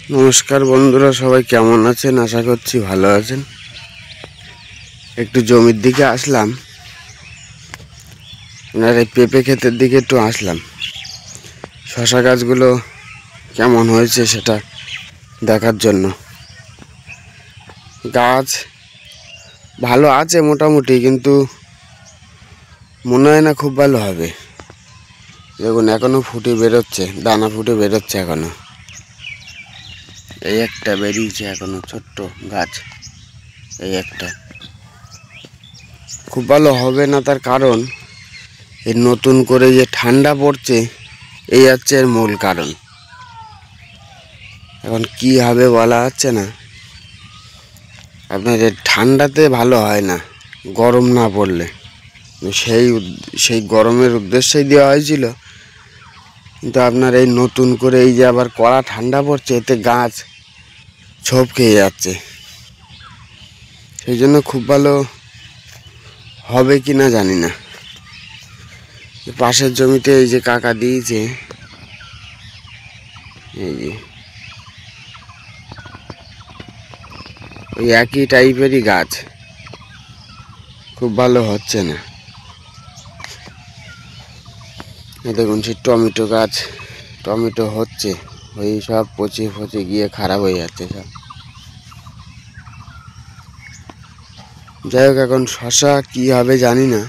নমস্কার বন্ধুরা, সবাই কেমন আছেন? আশা করছি ভালো আছেন। একটু জমির দিকে আসলাম, আপনার এই পেঁপে ক্ষেতের দিকে একটু আসলাম। শশা গাছগুলো কেমন হয়েছে সেটা দেখার জন্য। গাছ ভালো আছে মোটামুটি, কিন্তু মনে হয় না খুব ভালো হবে। দেখুন এখনো ফুটে বেরোচ্ছে, দানা ফুটে বেরোচ্ছে এখনো। এই একটা বেরিয়েছে এখনো, ছোট্ট গাছ। এই একটা খুব ভালো হবে না, তার কারণ এই নতুন করে যে ঠান্ডা পড়ছে, এই হচ্ছে এর মূল কারণ। এখন কি হবে বলা যাচ্ছে না। আপনার ঠান্ডাতে ভালো হয় না, গরম না পড়লে। সেই গরমের উদ্দেশ্যেই দেওয়া হয়েছিল, কিন্তু আপনার এই নতুন করে এই যে আবার কড়া ঠান্ডা পড়ছে, এতে গাছ ছোপ খেয়ে যাচ্ছে। সেই জন্য খুব ভালো হবে কি না জানি না। পাশের জমিতে এই যে কাকা দিয়েছে, এই যে ওই একই টাইপেরই গাছ, খুব ভালো হচ্ছে না। দেখুন সে টমেটো গাছ, টমেটো হচ্ছে, ওই সব পচে পচে গিয়ে খারাপ হয়ে যাচ্ছে সব। যাই হোক, এখন শশা কি হবে জানি না।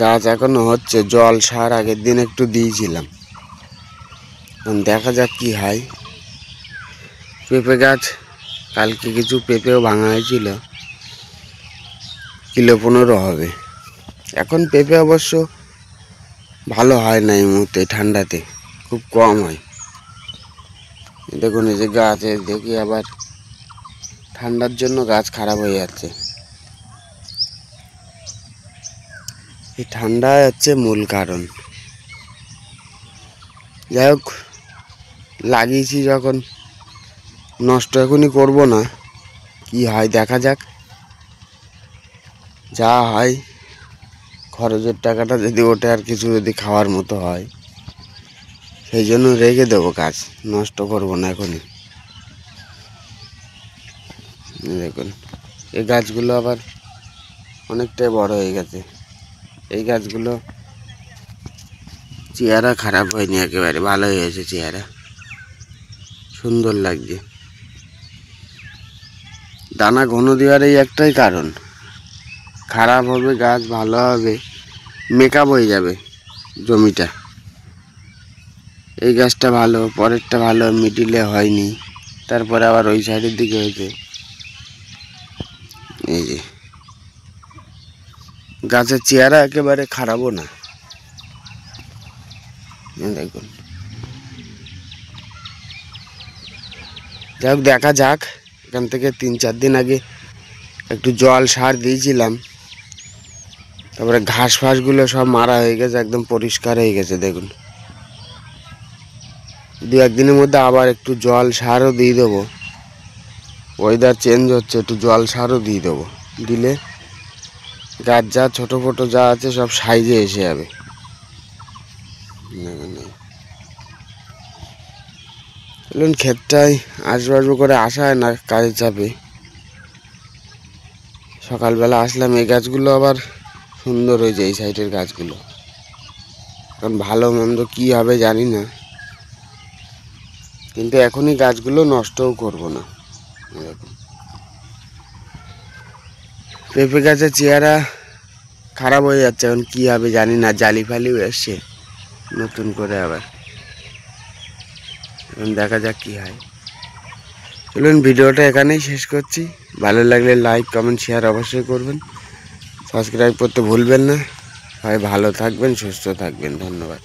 গাছ এখনো হচ্ছে, জল সার আগের দিন একটু দিয়েছিলাম, এখন দেখা যাক কি হয়। পেঁপে গাছ কালকে কিছু পেঁপেও ভাঙা হয়েছিল, কিলো 15 হবে। এখন পেঁপে অবশ্য ভালো হয় না এই মুহূর্তে, ঠান্ডাতে খুব কম হয়। দেখুন এই যে গাছে দেখি আবার ঠান্ডার জন্য গাছ খারাপ হয়ে যাচ্ছে। এই ঠান্ডা হচ্ছে মূল কারণ। যাই হোক, লাগিয়েছি যখন, নষ্ট এখনই করবো না, কি হয় দেখা যাক। যা হয়, খরচের টাকাটা যদি ওঠে, আর কিছু যদি খাওয়ার মতো হয়, সেই জন্য রেখে দেবো গাছ, নষ্ট করবো না এখনই। দেখুন এই গাছগুলো আবার অনেকটাই বড় হয়ে গেছে। এই গাছগুলো চেহারা খারাপ হয়নি, একেবারে ভালো হয়েছে চেহারা, সুন্দর লাগছে। দানা ঘন দেওয়ার এই একটাই কারণ, খারাপ হবে গাছ, ভালো হবে, মেকআপ হয়ে যাবে জমিটা। এই গাছটা ভালো, পরেরটা ভালো, মিডিলে হয়নি, তারপরে আবার ওই সাইডের দিকে হয়েছে। এই যে গাছের চেহারা একেবারে খারাপও না, দেখুন। যাই হোক, দেখা যাক। এখান থেকে 3-4 দিন আগে একটু জল সার দিয়েছিলাম, তারপরে ঘাস ফাঁসগুলো সব মারা হয়ে গেছে, একদম পরিষ্কার হয়ে গেছে। দেখুন 2-1 দিনের মধ্যে আবার একটু জল সারও দিয়ে দেবো। ওয়েদার চেঞ্জ হচ্ছে, একটু জল সারও দিয়ে দেবো, দিলে গাছ যা ছোটো ফোটো যা আছে সব সাইজে এসে যাবে। চলুন, ক্ষেতটায় আসবো করে আসা হয় না কাজের চাপে। সকালবেলা আসলাম, এই গাছগুলো আবার সুন্দর হয়েছে, এই সাইডের গাছগুলো। এখন ভালো মন্দ কী হবে জানি না, কিন্তু এখনই গাছগুলো নষ্টও করবো না। দেখুন পেঁপে গাছের চেহারা খারাপ হয়ে যাচ্ছে, এখন কী হবে জানি না। জালি ফালিও এসছে নতুন করে আবার, এখন দেখা যাক কী হয়। চলুন, ভিডিওটা এখানেই শেষ করছি। ভালো লাগলে লাইক, কমেন্ট, শেয়ার অবশ্যই করবেন। সাবস্ক্রাইব করতে ভুলবেন না। সবাই ভালো থাকবেন, সুস্থ থাকবেন। ধন্যবাদ।